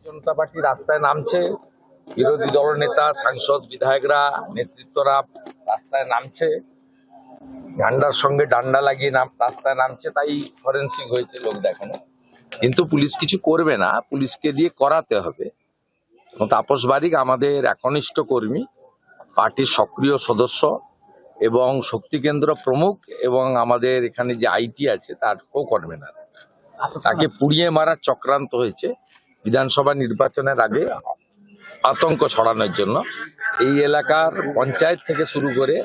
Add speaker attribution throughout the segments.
Speaker 1: জনতা party রাস্তায় নামছে, বিরোধী দল নেতা, সাংসদ, বিধায়করা, নেতৃত্বরা রাস্তায় নামছে, ঝান্ডার সঙ্গে ডান্ডা লাগিয়ে রাস্তায় নামছে, তাই ফরেন্সিক হয়েছে লোক দেখানো। কিন্তু পুলিশ কিছু করবে না, পুলিশকে দিয়ে করাতে হবে। তাপস বারিক আমাদের একনিষ্ঠ কর্মী, পার্টির সক্রিয় সদস্য এবং শক্তি কেন্দ্র প্রমুখ, এবং আমাদের এখানে যে আইটি আছে তার কো-কনভেনার। তাকে পুড়িয়ে মারার চক্রান্ত হয়েছে বিধানসভা নির্বাচনের আগে আতঙ্ক ছড়ানোর জন্য। এই এলাকার পঞ্চায়েত থেকে শুরু করে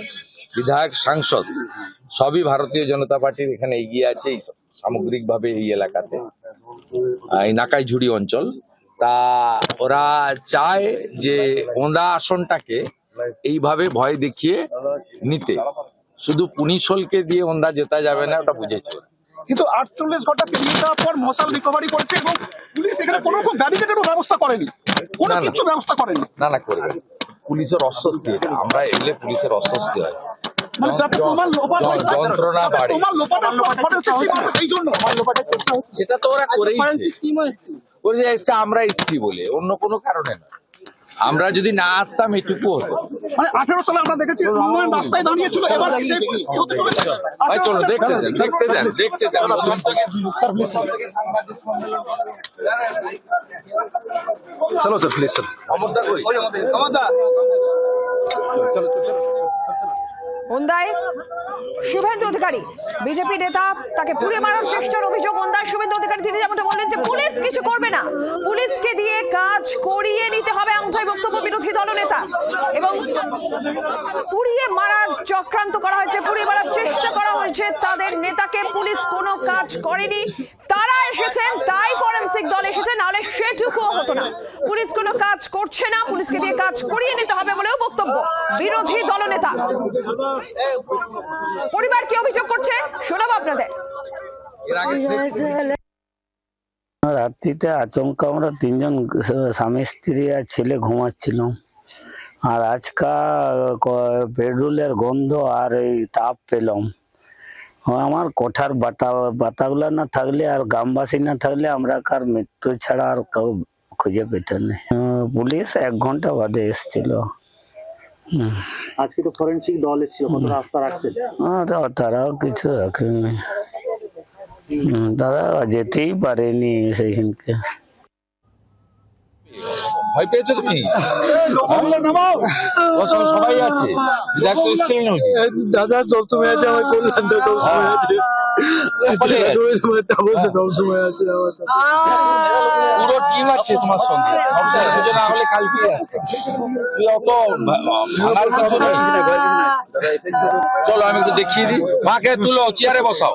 Speaker 1: বিধায়ক, সাংসদ সবই ভারতীয় জনতা পার্টির এখানে এগিয়ে আছে এই সামগ্রিকভাবে এই এলাকাতে, এই নাকাইঝুড়ি অঞ্চল। তা ওরা চায় যে ওন্দা আসনটাকে এইভাবে ভয় দেখিয়ে নিতে। শুধু পুনিশলকে দিয়ে ওন্দা জেতা যাবে না, ওটা বুঝেছে।
Speaker 2: কিন্তু 48 ঘন্টা পেরিয়ে যাওয়ার পর মশাল রিকভারি করেছে এবং পুলিশ এখানে কোনো ব্যারিকেডেরও ব্যবস্থা করেনি, কোনো কিছু ব্যবস্থা করেনি।
Speaker 1: না করবে, পুলিশের অস্বস্তি। আমরা এলে পুলিশের অস্বস্তি হয়,
Speaker 2: মানে যাতে প্রমাণ লোপাট হয়,
Speaker 1: যন্ত্রণা বাড়ে,
Speaker 2: প্রমাণ লোপাটের এই জন্য
Speaker 1: সেটা তো ওরা করে এসছে। আমরা এসছি বলে, অন্য কোনো কারণে না। আমরা যদি না আসতাম এটুকু হতো।
Speaker 2: মানে 18 সালে আমরা দেখেছি উন্নয়ন রাস্তায় দাঁড়িয়েছিল, এবার
Speaker 1: চলো দেখতে দেন। চলো স্যার, প্লিজ স্যার।
Speaker 3: ওন্দায় শুভেন্দু অধিকারী, বিজেপি নেতা, তাকে পুড়িয়ে মারার চেষ্টার অভিযোগ ওন্দায় শুভেন্দু অধিকারী। তিনি যেমনটা বললেন যে পুলিশ কিছু করবে না, পুলিশকে দিয়ে কাজ করিয়ে নিতে হবে, এমনটাই বক্তব্য বিরোধী দলনেতা। এবং পুড়িয়ে মারার চক্রান্ত করা হয়েছে, পুড়িয়ে মারার চেষ্টা করা হয়েছে তাদের নেতাকে। পুলিশ কোনো কাজ করেনি, তারা এসেছেন তাই ফরেন্সিক দল এসেছে, নাহলে সেটুকুও হতো না। পুলিশ কোনো কাজ করছে না, পুলিশকে দিয়ে কাজ করিয়ে নিতে হবে বলেও বক্তব্য বিরোধী দলনেতা। পরিবার কি অভিযোগ করছে শোনাবো আপনাদের।
Speaker 4: রাত্রিতে আচমকা আমরা 3 জন স্বামী স্ত্রী আর ছেলে ঘুমাচ্ছিলাম, আর আজকা পেট্রোলের গন্ধ আর এই তাপ পেলাম। আমার কোঠার বাতাগুলা না থাকলে আর গ্রামবাসী না থাকলে আমরা কার মৃত্যু ছাড়া আর কেউ খুঁজে পেত না। পুলিশ 1 ঘন্টা বাদে এসেছিল।
Speaker 5: আজকে তো ফরেনসিক দল এসেছিল, কত রাস্তা রাখছেন?
Speaker 4: তারাও কিছু রাখেনি, তারা যেতেই পারেনি সেইখানকে।
Speaker 1: ভয় পেয়েছো তুমি? সবাই আছে,
Speaker 6: দাদা সবসময় আছে, আমার কল্যাণ সবসময় আছে,
Speaker 1: পুরো টিম আছে তোমার সঙ্গে। না হলে কালকে চলো আমি একটু দেখিয়ে দিই। মাকে তুলো, চেয়ারে বসাও।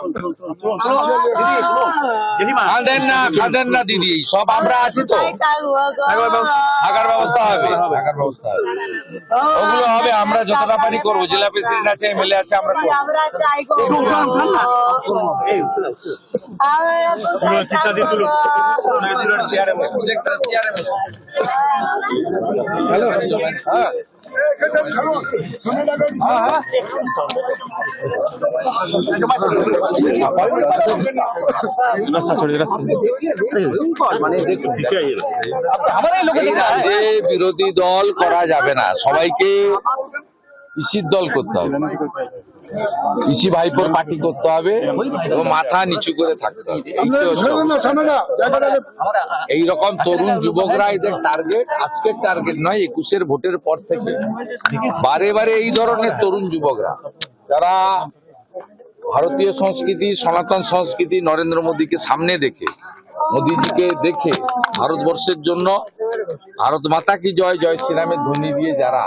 Speaker 1: কাঁদেন না দিদি, সব আমরা আছি তো, থাকার ব্যবস্থা হবে, ওগুলো হবে। আমরা যতটা পারি করবো, জেলা প্রেসিডেন্ট আছে, এমএলএ আছে, আমরা বিরোধী দল করা যাবে না, সবাইকে পিসির দল করতে হবে, পিসি ভাইপোর পার্টি করতে হবে এবং মাথা নিচু করে থাকতে হবে। এইরকম তরুণ যুবকরা এদের টার্গেট, আজকের টার্গেট নয়, 21-এর ভোটের পর থেকে বারে বারে এই ধরনের তরুণ যুবকরা যারা ভারতীয় সংস্কৃতি, সনাতন সংস্কৃতি, নরেন্দ্র মোদীকে সামনে দেখে, মোদীজিকে দেখে ভারতবর্ষের জন্য ভারত মাতা কি জয়, জয় শ্রীরামের ধ্বনি দিয়ে যারা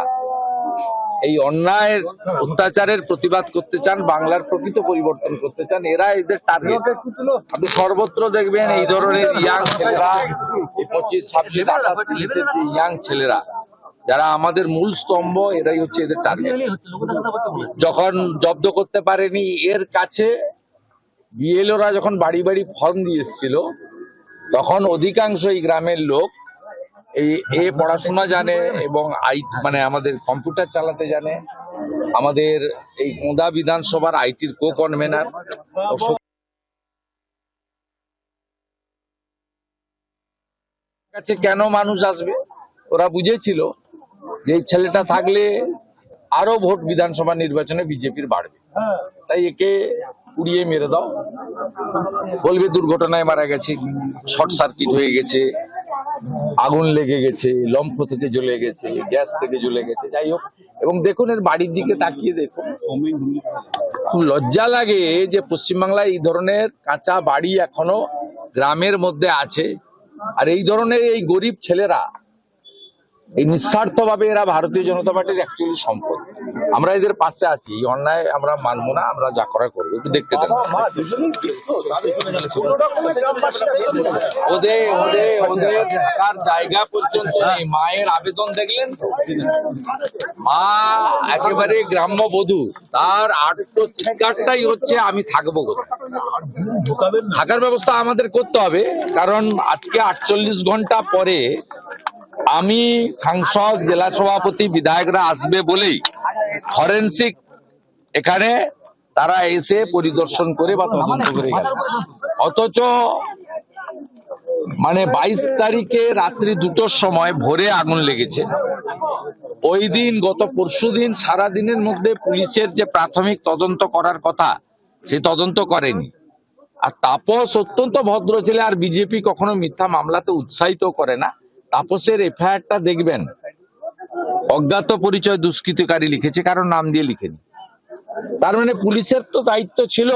Speaker 1: এই অন্যায়ের অত্যাচারের প্রতিবাদ করতে চান, বাংলার প্রকৃত পরিবর্তন করতে চান, এরা এদের টার্গেট। আপনি সর্বত্র দেখবেন এই ধরনের ইয়াং ছেলেরা, 25, 26, 28, 30-এর যে ইয়াং ছেলেরা যারা আমাদের মূল স্তম্ভ, এরাই হচ্ছে এদের টার্গেট। যখন জব্দ করতে পারেনি এর কাছে, বিএলওরা যখন বাড়ি বাড়ি ফর্ম দিয়ে এসেছিল, তখন অধিকাংশ এই গ্রামের লোক এই পড়াশোনা জানে এবং মানে আমাদের কম্পিউটার চালাতে জানে। আমাদের এই কোঁদা বিধানসভার আইটির কো-কনভেনার কাছে কেন মানুষ আসবে? ওরা বুঝেছিল যে এই ছেলেটা থাকলে আরো ভোট বিধানসভা নির্বাচনে বিজেপির বাড়বে, তাই একে উড়িয়ে মেরে দাও। বলবে দুর্ঘটনায় মারা গেছে, শর্ট সার্কিট হয়ে গেছে, আগুন লেগে গেছে, লম্ফ থেকে জ্বলে গেছে, গ্যাস থেকে জ্বলে গেছে, যাই হোক। এবং দেখুন এর বাড়ির দিকে তাকিয়ে দেখুন, খুব লজ্জা লাগে যে পশ্চিমবাংলায় এই ধরনের কাঁচা বাড়ি এখনো গ্রামের মধ্যে আছে। আর এই ধরনের এই গরিব ছেলেরা এই নিঃস্বার্থভাবে এরা ভারতীয় জনতা পার্টির অ্যাকচুয়ালি সম্পদ। আমরা এদের পাশে আছি, এই অন্যায় আমরা মানবো না, আমরা যা করা করবো। একটু দেখতে দেন ওদের ওদের ওদের থাকার জায়গা পর্যন্ত নেই। মায়ের আবেদন দেখলেন তো? মা একেবারে গ্রাম্য বধূ, তার আত্মচিৎকারটাই হচ্ছে আমি থাকবো কোথায়। থাকার ব্যবস্থা আমাদের করতে হবে, কারণ আজকে 48 ঘন্টা পরে আমি সাংসদ, জেলা সভাপতি, বিধায়করা আসবে বলেই ফরেন্সিক এখানে তারা এসে পরিদর্শন করে বা তদন্ত করে গেল। অথচ মানে 22 তারিখে রাত্রি 2টোর সময় ভোরে আগুন লেগেছে। ওই দিন গত পরশুদিন সারাদিনের মধ্যে পুলিশের যে প্রাথমিক তদন্ত করার কথা সেই তদন্ত করেনি। আর তাপস অত্যন্ত ভদ্র ছেলে, আর বিজেপি কখনো মিথ্যা মামলাতে উৎসাহিত করে না। তাপসের এফআইআরটা দেখবেন, অজ্ঞাত পরিচয় দুষ্কৃতকারী লিখেছে, কারণ নাম দিয়ে লিখেনি। তার মানে পুলিশের তো দায়িত্ব ছিল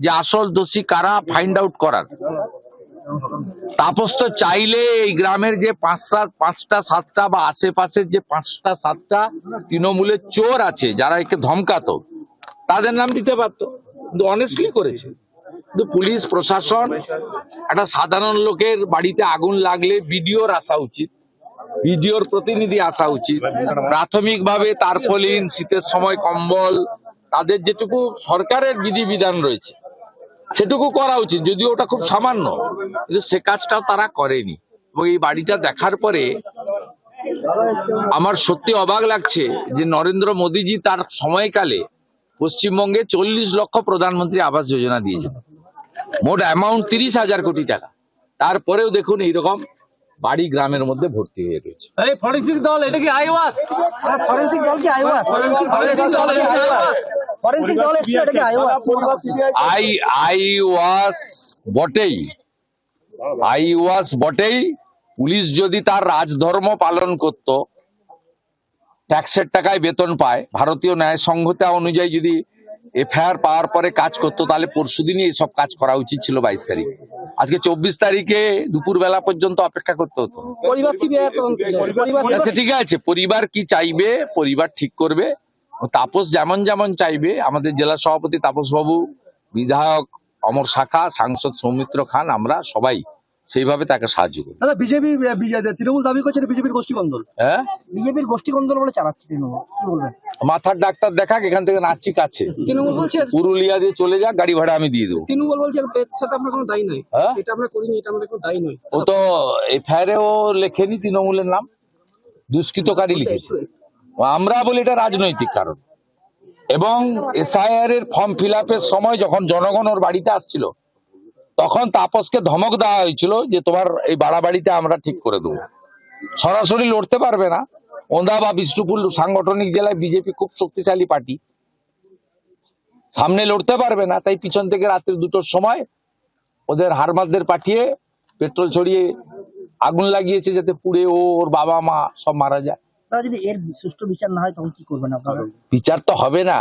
Speaker 1: যে আসল দোষী কারা ফাইন্ড আউট করার। তাপস তো চাইলে এই গ্রামের যে 5টা 7টা বা আশেপাশের যে 5টা 7টা তৃণমূলের চোর আছে যারা একে ধমকাতো, তাদের নাম দিতে পারতো, কিন্তু অনেস্টলি করেছে। কিন্তু পুলিশ প্রশাসন, একটা সাধারণ লোকের বাড়িতে আগুন লাগলে বিডিওর আসা উচিত, বিডিওর প্রতিনিধি আসা উচিত। প্রাথমিকভাবে তারপলিন, শীতের সময় কম্বল, তাদের যেটুকু সরকারের বিধিবিধান রয়েছে সেটুকু করা উচিত, যদিও ওটা খুব সামান্য, কিন্তু সে কাজটাও তারা করেনি। এবং এই বাড়িটা দেখার পরে আমার সত্যি অবাক লাগছে যে নরেন্দ্র মোদীজি তার সময়কালে পশ্চিমবঙ্গে 40 লক্ষ প্রধানমন্ত্রী আবাস যোজনা দিয়েছেন, মোট অ্যামাউন্ট 30,000 কোটি টাকা। তারপরেও দেখুন এইরকম বাড়ি গ্রামের মধ্যে ভর্তি হয়ে রয়েছে।
Speaker 6: ফরেন্সিক দল এটা কি আইওয়াস?
Speaker 5: ফরেন্সিক দল কি আইওয়াস? ফরেন্সিক দল এসছে, এটা কি আইওয়াস?
Speaker 1: আইওয়াস বটেই, আইওয়াস বটেই। পুলিশ যদি তার রাজধর্ম পালন করত, ট্যাক্সের টাকায় বেতন পায়, ভারতীয় ন্যায় সংহিতা অনুযায়ী যদি এফআইআর পাওয়ার পরে কাজ করতো, তাহলে পরশুদিনই এসব কাজ করা উচিত ছিল। 22 তারিখ, আজকে 24 তারিখে দুপুর বেলা পর্যন্ত অপেক্ষা করতে হতো। আচ্ছা ঠিক আছে, পরিবার কি চাইবে পরিবার ঠিক করবে। তাপস যেমন যেমন চাইবে, আমাদের জেলা সভাপতি তাপস বাবু, বিধায়ক অমর শাখা, সাংসদ সৌমিত্র খান, আমরা সবাই সেইভাবে তাকে সাহায্য করি।
Speaker 5: দাদা বিজেপি তৃণমূল দাবি করছে বিজেপির গোষ্ঠী কন্দল,
Speaker 1: হ্যাঁ,
Speaker 5: বিজেপির গোষ্ঠী কন্দল বলে চালাচ্ছে তৃণমূল, কি বলবেন?
Speaker 1: মাথার ডাক্তার দেখাক, এখান থেকে নাচি কাছে
Speaker 6: তৃণমূল বলছে,
Speaker 1: পুরুলিয়া দিয়ে চলে যাক, গাড়ি ভাড়া আমি দিয়ে দেবো।
Speaker 6: তৃণমূল বলছে এর সাথে আপনার কোনো দায়ী নয়,
Speaker 1: হ্যাঁ?
Speaker 6: এটা আমরা করিনি, এটা আমাদের কোনো দায়ী নয়।
Speaker 1: ও তো এফআইআর ও লেখেনি তৃণমূলের নাম, দুষ্কৃতকারী লিখেছে। আমরা বলি এটা রাজনৈতিক কারণ। এবং এসআইআর এর ফর্ম ফিল আপের সময় যখন জনগণ ওর বাড়িতে আসছিল, তখন তাপসকে ধমক দেওয়া হয়েছিল যে তোমার এই বাড়াবাড়িটা আমরা ঠিক করে দেবো। সরাসরি লড়তে পারবে না। ওন্দা বা বিষ্ণুপুর সাংগঠনিক জেলায় বিজেপি খুব শক্তিশালী পার্টি, সামনে লড়তে পারবে না, তাই পিছন থেকে রাত্রি 2টোর সময় ওদের হারমাদদের পাঠিয়ে পেট্রোল ছড়িয়ে আগুন লাগিয়েছে, যাতে পুড়ে ওর বাবা মা সব মারা যায়।
Speaker 5: দাদা যদি এর সুষ্ঠু বিচার না হয় তখন কি করবেন আপনারা?
Speaker 1: বিচার তো হবে না,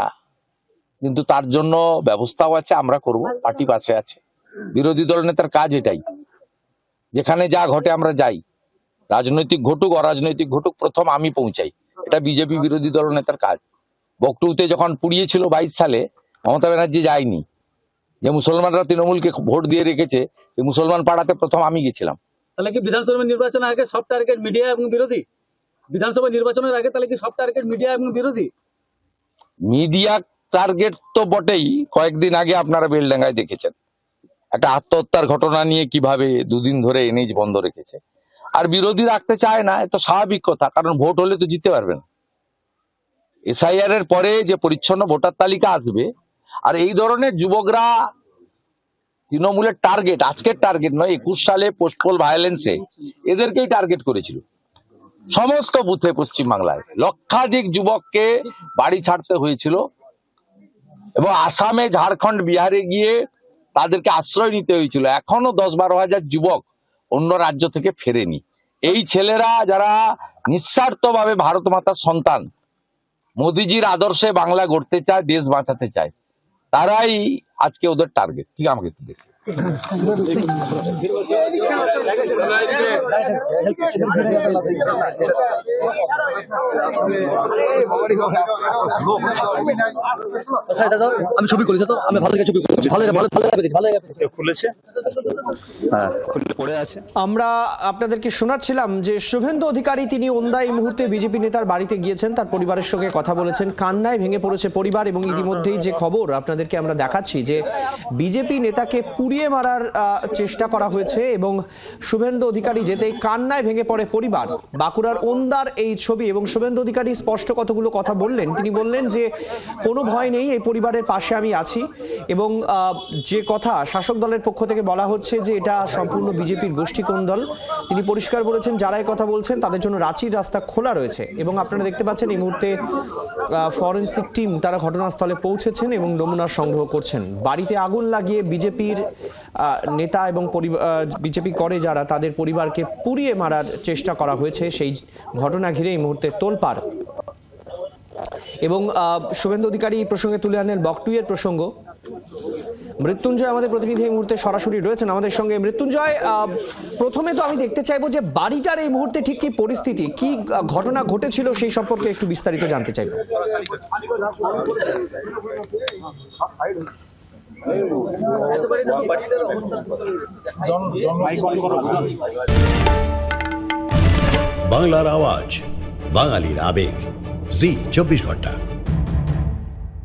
Speaker 1: কিন্তু তার জন্য ব্যবস্থাও আছে, আমরা করব, পার্টি পাশে আছে। বিরোধী দল নেতার কাজ এটাই, যেখানে যা ঘটে আমরা যাই, রাজনৈতিক ঘটুক অরাজনৈতিক ঘটুক, প্রথম আমি পৌঁছাই। এটা বিজেপি বিরোধী দল নেতার কাজ। বকটুতে যখন পুড়িয়েছিল 22 সালে, মমতা ব্যানার্জি যায়নি, যে মুসলমানরা তৃণমূলকে ভোট দিয়ে রেখেছে, এই মুসলমান পাড়াতে প্রথম আমি গেছিলাম।
Speaker 6: তাহলে কি বিধানসভা নির্বাচনের আগে সব টার্গেট মিডিয়া এবং বিরোধী? বিধানসভা নির্বাচনের আগে তাহলে কি সব টার্গেট মিডিয়া এবং বিরোধী?
Speaker 1: মিডিয়া টার্গেট তো বটেই। কয়েকদিন আগে আপনারা বেলডাঙ্গায় দেখেছেন একটা আত্মহত্যার ঘটনা নিয়ে কিভাবে 2 দিন ধরে এনএইচ বন্ধ রেখেছে। আর বিরোধী রাখতে চায় না, এত স্বাভাবিক কথা, কারণ ভোট হলে তো জিততে পারবেন। এসআইআর এর পরে যে পরিচ্ছন্ন ভোটার তালিকা আসবে, আর এই ধরনের যুবকরা তৃণমূলের টার্গেট, আজকের টার্গেট নয়, 21 সালে পোস্টপোল ভায়োলেন্সে এদেরকেই টার্গেট করেছিল সমস্ত বুথে পশ্চিমবাংলায়। লক্ষাধিক যুবককে বাড়ি ছাড়তে হয়েছিল এবং আসামে, ঝাড়খণ্ড, বিহারে গিয়ে তাদেরকে আশ্রয় নিতে হয়েছিল। এখনো 10-12 হাজার যুবক অন্য রাজ্য থেকে ফেরেনি। এই ছেলেরা যারা নিঃস্বার্থভাবে ভারত মাতার সন্তান, মোদিজির আদর্শে বাংলা গড়তে চায়, দেশ বাঁচাতে চায়, তারাই আজকে ওদের টার্গেট। ঠিক আমাকে একটু দেখি।
Speaker 6: আমি ছবি করেছি তো, আমি ভালো ছবি করেছি, ভালো খুলেছে, হ্যাঁ পড়ে আছে।
Speaker 7: আমরা আপনাদেরকে শোনাচ্ছিলাম যে শুভেন্দু অধিকারী তিনি ওন্দা এই মুহূর্তে বিজেপি নেতার বাড়িতে গিয়েছেন, তার পরিবারের সঙ্গে কথা বলেছেন, কান্নায় ভেঙে পড়েছে পরিবার। এবং ইতিমধ্যেই যে খবর আপনাদেরকে আমরা দেখাচ্ছি যে বিজেপি নেতাকে পুড়িয়ে মারার চেষ্টা করা হয়েছে এবং শুভেন্দু অধিকারী যেতেই কান্নায় ভেঙে পড়ে পরিবার। বাঁকুড়ার ওন্দার এই ছবি। এবং শুভেন্দু অধিকারী স্পষ্ট কতগুলো কথা বললেন। তিনি বললেন যে কোনো ভয় নেই, এই পরিবারের পাশে আমি আছি। এবং যে কথা শাসক দলের পক্ষ থেকে বলা হচ্ছে যে এটা সম্পূর্ণ বিজেপির গোষ্ঠীকোন্দল, তিনি পরিষ্কার বলেছেন যারা এই কথা বলছেন তাদের জন্য রাঁচির রাস্তা খোলা রয়েছে। এবং আপনারা দেখতে পাচ্ছেন এই মুহূর্তে ফরেনসিক টিম তারা ঘটনাস্থলে পৌঁছেছেন এবং নমুনা সংগ্রহ করছেন। বাড়িতে আগুন লাগিয়ে বিজেপির নেতা এবং বিজেপি করে যারা তাদের পরিবারকে পুড়িয়ে মারার চেষ্টা করা হয়েছে, সেই ঘটনা ঘিরে এই মুহূর্তে তোলপাড়। এবং শুভেন্দু অধিকারী এই প্রসঙ্গে তুলে আনেন বকটুইয়ের প্রসঙ্গ। মৃত্যুঞ্জয় আমাদের প্রতিনিধি এই মুহূর্তে সরাসরি রয়েছেন আমাদের সঙ্গে। মৃত্যুঞ্জয়, প্রথমে তো আমি দেখতে চাইবো যে বাড়িটার এই মুহূর্তে ঠিক কি পরিস্থিতি, কি ঘটনা ঘটেছিল সেই সম্পর্কে একটু বিস্তারিত জানতে চাইবো।
Speaker 8: বাংলার আওয়াজ, বাঙালির আবেগ, জি 24 ঘন্টা।